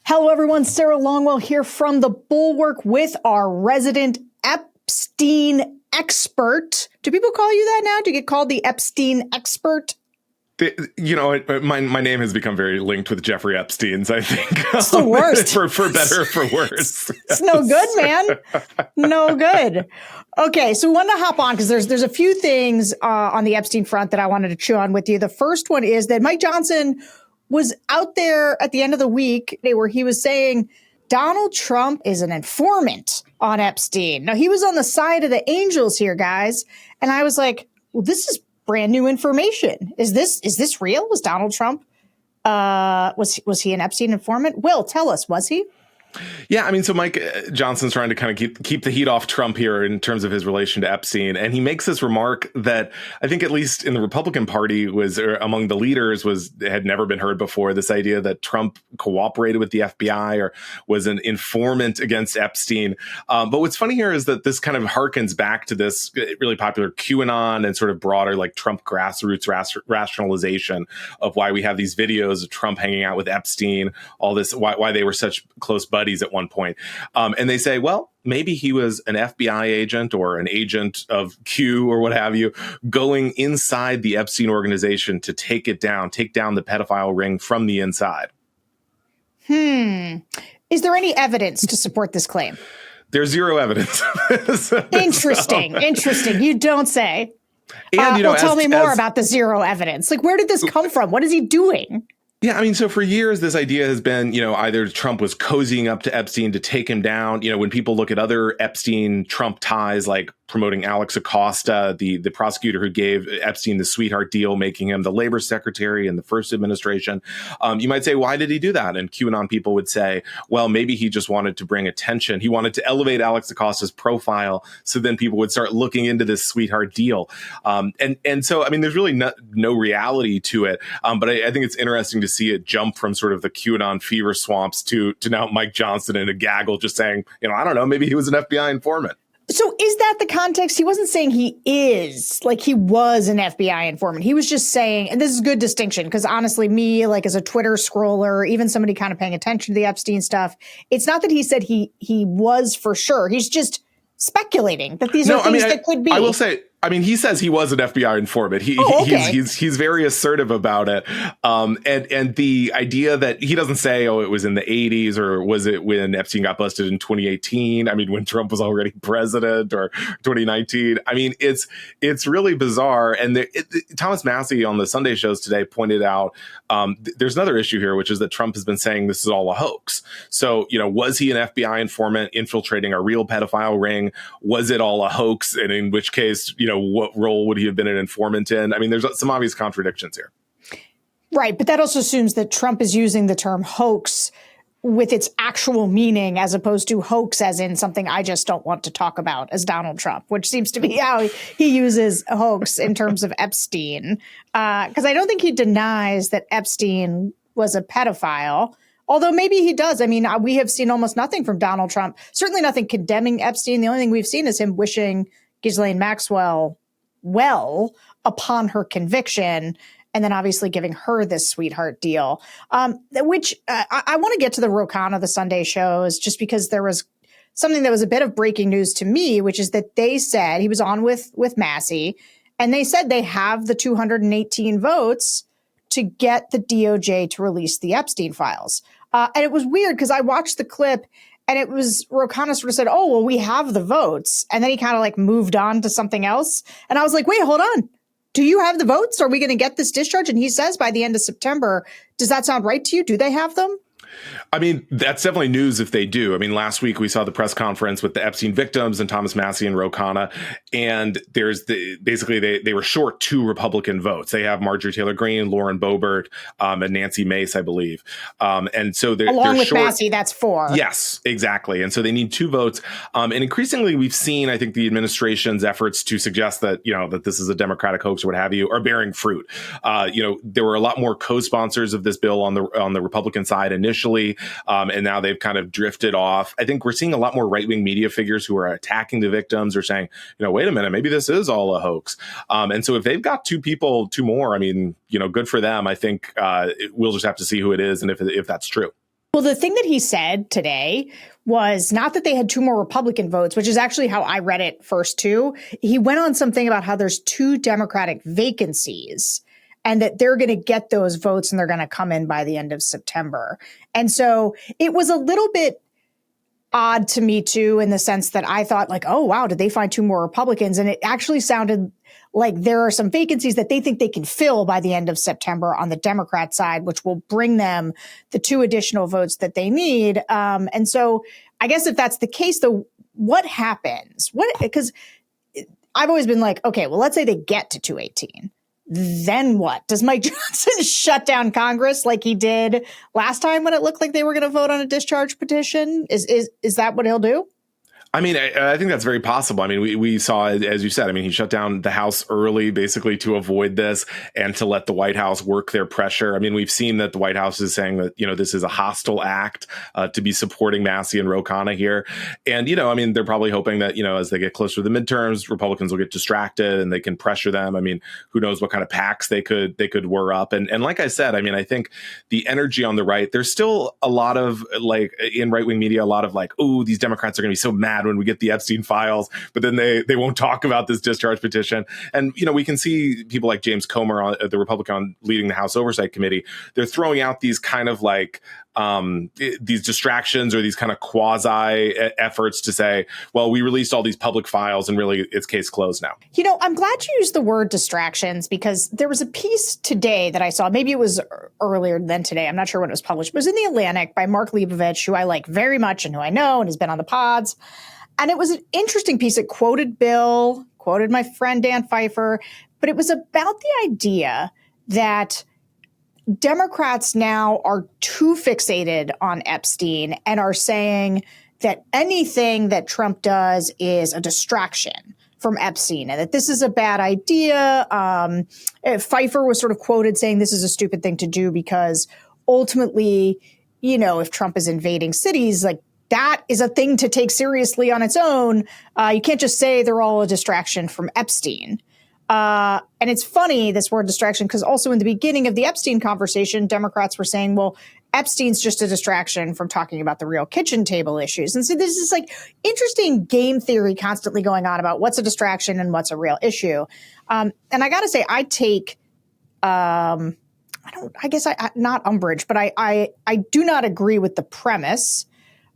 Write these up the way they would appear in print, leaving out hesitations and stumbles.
Hello, everyone. Sarah Longwell here from the Bulwark with our resident Epstein expert. Do people call you that now? Do you get called the Epstein expert? My name has become very linked with Jeffrey Epstein's, I think. It's the worst. For better or for worse. It's no good, man. No good. Okay, so we wanted to hop on because there's a few things on the Epstein front that I wanted to chew on with you. The first one is that Mike Johnson was out there at the end of the week where he was saying Donald Trump is an informant on Epstein. Now, he was on the side of the angels here, guys. And I was like, well, this is brand new information. Is this real? Was Donald Trump, was he an Epstein informant? Will, tell us, was he? Yeah, I mean, so Mike Johnson's trying to kind of keep the heat off Trump here in terms of his relation to Epstein. And he makes this remark that I think at least in the Republican Party was among the leaders had never been heard before. This idea that Trump cooperated with the FBI or was an informant against Epstein. But what's funny here is that this kind of harkens back to this really popular QAnon and sort of broader like Trump grassroots rationalization of why we have these videos of Trump hanging out with Epstein, all this, why they were such close buddies at one point. And they say, well, maybe he was an FBI agent or an agent of Q or what have you, going inside the Epstein organization to take down the pedophile ring from the inside. Is there any evidence to support this claim? There's zero evidence. Interesting. You don't say. And, tell me more about the zero evidence. Like, where did this come from? What is he doing? Yeah, I mean, so for years, this idea has been, either Trump was cozying up to Epstein to take him down. When people look at other Epstein-Trump ties, like promoting Alex Acosta, the prosecutor who gave Epstein the sweetheart deal, making him the labor secretary in the first administration, you might say, why did he do that? And QAnon people would say, well, maybe he just wanted to bring attention. He wanted to elevate Alex Acosta's profile so then people would start looking into this sweetheart deal. And so, I mean, there's really no reality to it. But I think it's interesting to see it jump from sort of the QAnon fever swamps to now Mike Johnson in a gaggle just saying, I don't know, maybe he was an FBI informant. So is that the context? He wasn't saying he is, like he was an FBI informant. He was just saying, and this is a good distinction, because honestly, me, like as a Twitter scroller, even somebody kind of paying attention to the Epstein stuff, it's not that he said he was for sure. He's just speculating that these are things that could be. I will say, he says he was an FBI informant. He's very assertive about it. And the idea that he doesn't say, it was in the 80s or was it when Epstein got busted in 2018? I mean, when Trump was already president or 2019. I mean, it's really bizarre. And Thomas Massey on the Sunday shows today pointed out there's another issue here, which is that Trump has been saying this is all a hoax. So, was he an FBI informant infiltrating a real pedophile ring? Was it all a hoax? And in which case, what role would he have been an informant in? I mean, there's some obvious contradictions here. Right. But that also assumes that Trump is using the term hoax with its actual meaning as opposed to hoax as in something I just don't want to talk about as Donald Trump, which seems to be how he uses hoax in terms of Epstein. Because I don't think he denies that Epstein was a pedophile. Although maybe he does. I mean, we have seen almost nothing from Donald Trump, certainly nothing condemning Epstein. The only thing we've seen is him wishing Ghislaine Maxwell well upon her conviction, and then obviously giving her this sweetheart deal, which I want to get to the Ro Khanna, the Sunday shows, just because there was something that was a bit of breaking news to me, which is that they said he was on with Massey, and they said they have the 218 votes to get the DOJ to release the Epstein files. And it was weird because I watched the clip and it was Ro Khanna sort of said, oh, well, we have the votes. And then he kind of like moved on to something else. And I was like, wait, hold on. Do you have the votes? Are we going to get this discharge? And he says by the end of September. Does that sound right to you? Do they have them? I mean, that's definitely news if they do. I mean, last week we saw the press conference with the Epstein victims and Thomas Massey and Ro Khanna, and basically they were short 2 Republican votes. They have Marjorie Taylor Greene, Lauren Boebert, and Nancy Mace, I believe. And so they're with short. Massey, that's 4. Yes, exactly. And so they need 2 votes. And increasingly we've seen, I think, the administration's efforts to suggest that, that this is a Democratic hoax or what have you are bearing fruit. There were a lot more co-sponsors of this bill on the Republican side initially. And now they've kind of drifted off. I think we're seeing a lot more right-wing media figures who are attacking the victims or saying, wait a minute, maybe this is all a hoax. And so if they've got 2 more, I mean, good for them. I think we'll just have to see who it is and if that's true. Well, the thing that he said today was not that they had 2 more Republican votes, which is actually how I read it first, too. He went on something about how there's 2 Democratic vacancies and that they're going to get those votes and they're going to come in by the end of September. And so it was a little bit odd to me, too, in the sense that I thought like, oh, wow, did they find 2 more Republicans? And it actually sounded like there are some vacancies that they think they can fill by the end of September on the Democrat side, which will bring them the 2 additional votes that they need. And so I guess if that's the case, though, what happens? Because I've always been like, okay, well, let's say they get to 218. Then what? Does Mike Johnson shut down Congress like he did last time when it looked like they were going to vote on a discharge petition? Is that what he'll do? I mean, I think that's very possible. I mean, we saw, as you said, I mean, he shut down the House early, basically to avoid this and to let the White House work their pressure. I mean, we've seen that the White House is saying that, this is a hostile act to be supporting Massey and Ro Khanna here. And, I mean, they're probably hoping that, as they get closer to the midterms, Republicans will get distracted and they can pressure them. I mean, who knows what kind of pacts they could whir up. And like I said, I mean, I think the energy on the right, there's still a lot of like in right wing media, a lot of like, oh, these Democrats are going to be so mad when we get the Epstein files, but then they won't talk about this discharge petition. And, we can see people like James Comer, the Republican leading the House Oversight Committee, they're throwing out these kind of like these distractions or these kind of quasi efforts to say, well, we released all these public files and really it's case closed now. I'm glad you used the word distractions because there was a piece today that I saw, maybe it was earlier than today, I'm not sure when it was published, but it was in The Atlantic by Mark Leibovich, who I like very much and who I know and has been on the pods. And it was an interesting piece. It quoted Bill, quoted my friend Dan Pfeiffer, but it was about the idea that Democrats now are too fixated on Epstein and are saying that anything that Trump does is a distraction from Epstein and that this is a bad idea. Pfeiffer was sort of quoted saying this is a stupid thing to do because ultimately, if Trump is invading cities, like that is a thing to take seriously on its own. You can't just say they're all a distraction from Epstein. And it's funny, this word distraction, because also in the beginning of the Epstein conversation, Democrats were saying, well, Epstein's just a distraction from talking about the real kitchen table issues. And so this is like interesting game theory constantly going on about what's a distraction and what's a real issue. And I got to say, I take, not umbrage, but I do not agree with the premise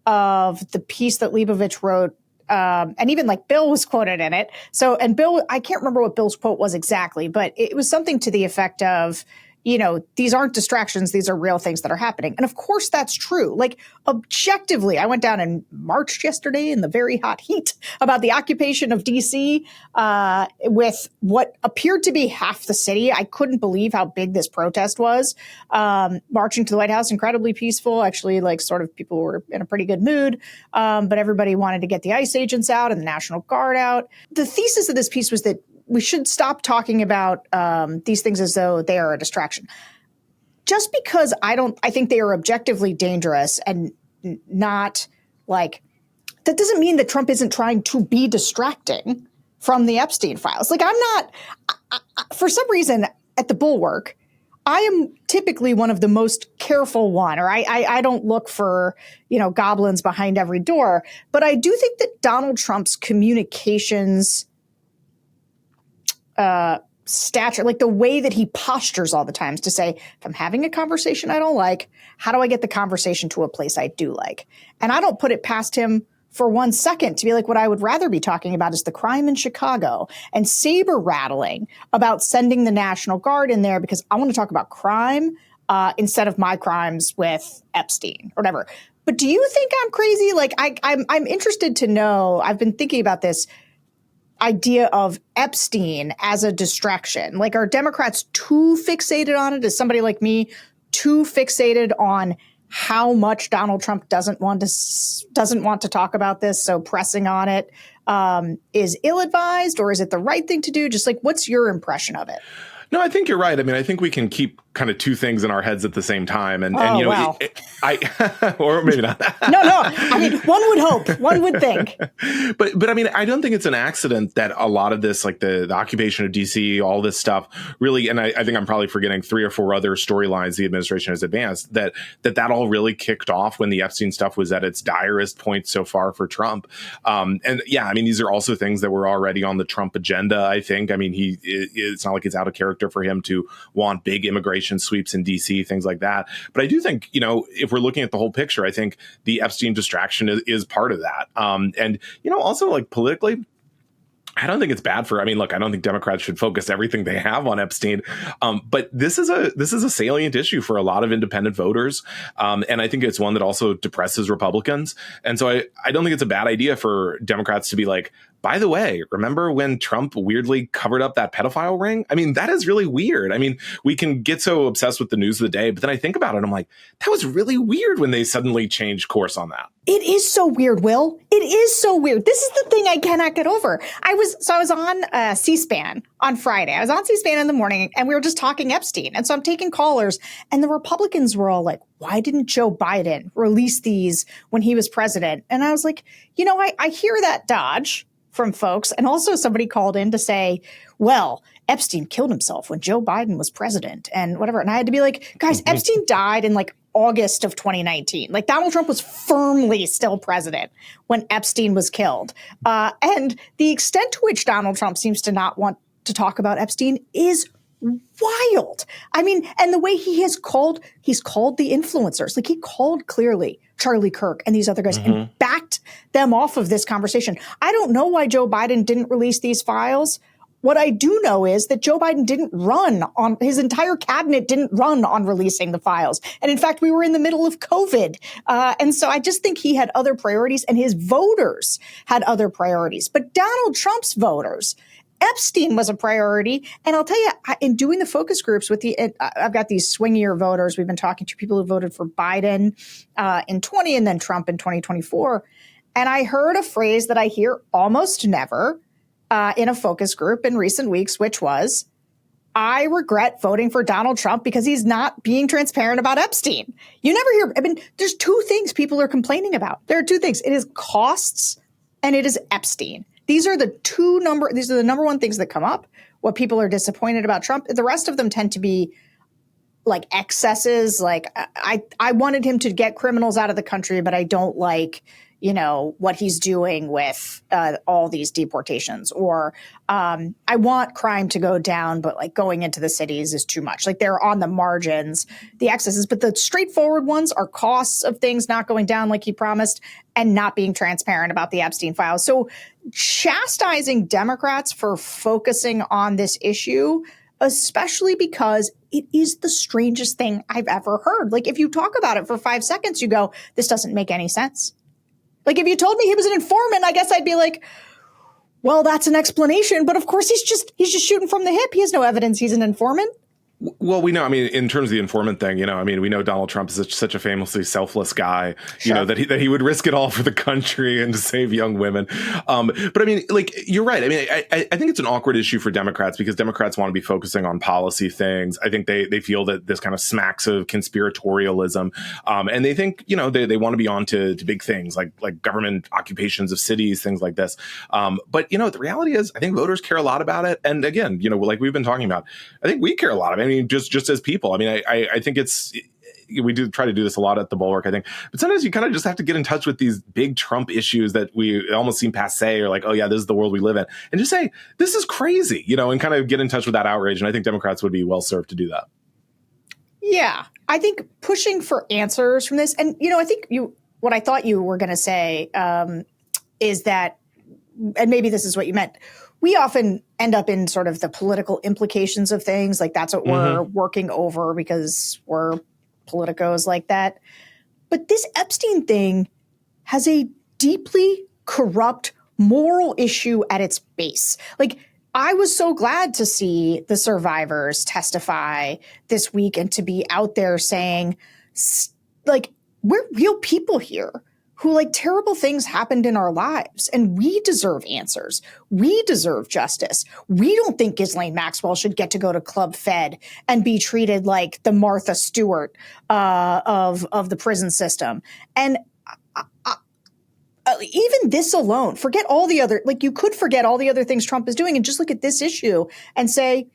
of the piece that Leibovich wrote. And even like Bill was quoted in it. So, and Bill, I can't remember what Bill's quote was exactly, but it was something to the effect of, these aren't distractions. These are real things that are happening. And of course that's true. Like objectively, I went down and marched yesterday in the very hot heat about the occupation of DC with what appeared to be half the city. I couldn't believe how big this protest was. Marching to the White House, incredibly peaceful. Actually, like sort of people were in a pretty good mood. But everybody wanted to get the ICE agents out and the National Guard out. The thesis of this piece was that we should stop talking about these things as though they are a distraction. Just because I think they are objectively dangerous and not like, that doesn't mean that Trump isn't trying to be distracting from the Epstein files. Like for some reason at the Bulwark, I am typically one of the most careful one, or I don't look for, goblins behind every door. But I do think that Donald Trump's communications stature, like the way that he postures all the times to say, if I'm having a conversation I don't like, how do I get the conversation to a place I do like? And I don't put it past him for 1 second to be like, what I would rather be talking about is the crime in Chicago and saber rattling about sending the National Guard in there because I want to talk about crime instead of my crimes with Epstein or whatever. But do you think I'm crazy? Like I'm interested to know, I've been thinking about this idea of Epstein as a distraction. Like, are Democrats too fixated on it? Is somebody like me too fixated on how much Donald Trump doesn't want to talk about this? So pressing on it is ill-advised, or is it the right thing to do? Just like, what's your impression of it? No, I think you're right. I mean, I think we can keep kind of two things in our heads at the same time. And Oh, you know, wow. or maybe not. No. I mean, one would hope, one would think. But I mean, I don't think it's an accident that a lot of this, like the occupation of DC, all this stuff really, and I think I'm probably forgetting 3 or 4 other storylines the administration has advanced, that all really kicked off when the Epstein stuff was at its direst point so far for Trump. And yeah, I mean, these are also things that were already on the Trump agenda, I think. I mean, it's not like it's out of character for him to want big immigration sweeps in DC, things like that. But I do think, you know, if we're looking at the whole picture, I think the Epstein distraction is part of that. And, you know, also like politically, I don't think it's bad for, I mean, look, I don't think Democrats should focus everything they have on Epstein. But this is a salient issue for a lot of independent voters. And I think it's one that also depresses Republicans. And so I don't think it's a bad idea for Democrats to be like, by the way, remember when Trump weirdly covered up that pedophile ring? I mean, that is really weird. I mean, we can get so obsessed with the news of the day, but then I think about it, I'm like, that was really weird when they suddenly changed course on that. It is so weird, Will. It is so weird. This is the thing I cannot get over. I was on C-SPAN on Friday. I was on C-SPAN in the morning, and we were just talking Epstein. And so I'm taking callers, and the Republicans were all like, why didn't Joe Biden release these when he was president? And I was like, you know, I hear that dodge from folks. And also somebody called in to say, well, Epstein killed himself when Joe Biden was president and whatever. And I had to be like, guys, Epstein died in like August of 2019. Like Donald Trump was firmly still president when Epstein was killed. And the extent to which Donald Trump seems to not want to talk about Epstein is wild. I mean, and the way he's called the influencers, like he called clearly Charlie Kirk and these other guys and backed them off of this conversation. I don't know why Joe Biden didn't release these files. What I do know is that Joe Biden didn't run on, his entire cabinet didn't run on releasing the files. And in fact, we were in the middle of COVID. And so I just think he had other priorities and his voters had other priorities. But Donald Trump's voters, Epstein was a priority. And I'll tell you, in doing the focus groups with I've got these swingier voters. We've been talking to people who voted for Biden in 20 and then Trump in 2024. And I heard a phrase that I hear almost never in a focus group in recent weeks, which was, I regret voting for Donald Trump because he's not being transparent about Epstein. You never hear, I mean, there's 2 things people are complaining about. There are 2 things. It is costs and it is Epstein. These are the number one things that come up, what people are disappointed about Trump. The rest of them tend to be like excesses. Like I wanted him to get criminals out of the country, but I don't like, you know, what he's doing with all these deportations, or I want crime to go down, but like going into the cities is too much. Like they're on the margins, the excesses, but the straightforward ones are costs of things not going down like he promised and not being transparent about the Epstein files. So chastising Democrats for focusing on this issue, especially because it is the strangest thing I've ever heard. Like if you talk about it for 5 seconds, you go, this doesn't make any sense. Like, if you told me he was an informant, I guess I'd be like, well, that's an explanation. But of course, he's just shooting from the hip. He has no evidence he's an informant. Well, we know, I mean, in terms of the informant thing, you know, I mean, we know Donald Trump is such a famously selfless guy, you know, that he would risk it all for the country and to save young women. But I mean, like, you're right. I mean, I think it's an awkward issue for Democrats because Democrats want to be focusing on policy things. I think they feel that this kind of smacks of conspiratorialism. And they think, you know, they want to be on to big things like government occupations of cities, things like this. But, you know, the reality is, I think voters care a lot about it. And again, you know, like we've been talking about, I think we care a lot about it. I mean, just as people. I mean, I think we do try to do this a lot at the Bulwark, I think. But sometimes you kind of just have to get in touch with these big Trump issues that we almost seem passé, or like, oh yeah, this is the world we live in. And just say, this is crazy, you know, and kind of get in touch with that outrage. And I think Democrats would be well served to do that. Yeah, I think pushing for answers from this. And, you know, I think what I thought you were going to say is that, and maybe this is what you meant, we often end up in sort of the political implications of things. Like that's what we're working over because we're politicos like that. But this Epstein thing has a deeply corrupt moral issue at its base. Like I was so glad to see the survivors testify this week and to be out there saying, like, we're real people here. who, like, terrible things happened in our lives, and we deserve answers. We deserve justice. We don't think Ghislaine Maxwell should get to go to Club Fed and be treated like the Martha Stewart of the prison system. And even this alone, forget all the other, like, you could forget all the other things Trump is doing and just look at this issue and say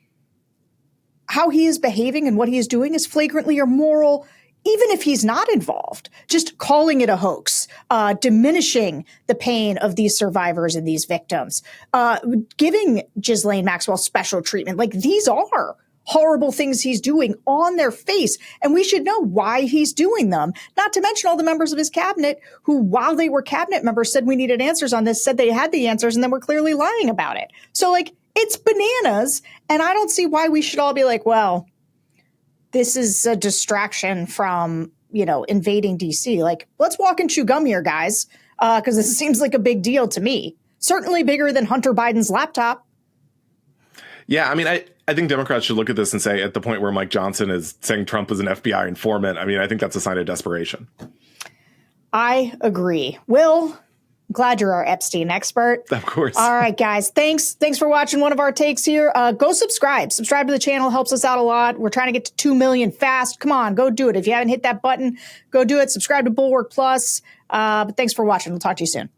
how he is behaving and what he is doing is flagrantly immoral, even if he's not involved. Just calling it a hoax, diminishing the pain of these survivors and these victims, giving Ghislaine Maxwell special treatment. Like, these are horrible things he's doing on their face, and we should know why he's doing them. Not to mention all the members of his cabinet who, while they were cabinet members, said we needed answers on this, said they had the answers, and then were clearly lying about it. So, like, it's bananas, and I don't see why we should all be like, well, this is a distraction from, invading DC. Like, let's walk and chew gum here, guys, because this seems like a big deal to me. Certainly bigger than Hunter Biden's laptop. Yeah, I mean, I think Democrats should look at this and say, at the point where Mike Johnson is saying Trump is an FBI informant, I mean, I think that's a sign of desperation. I agree. Will, I'm glad you're our Epstein expert. Of course. All right, guys. Thanks for watching one of our takes here. Go subscribe. Subscribe to the channel. Helps us out a lot. We're trying to get to 2 million fast. Come on, go do it. If you haven't hit that button, go do it. Subscribe to Bulwark Plus. But thanks for watching. We'll talk to you soon.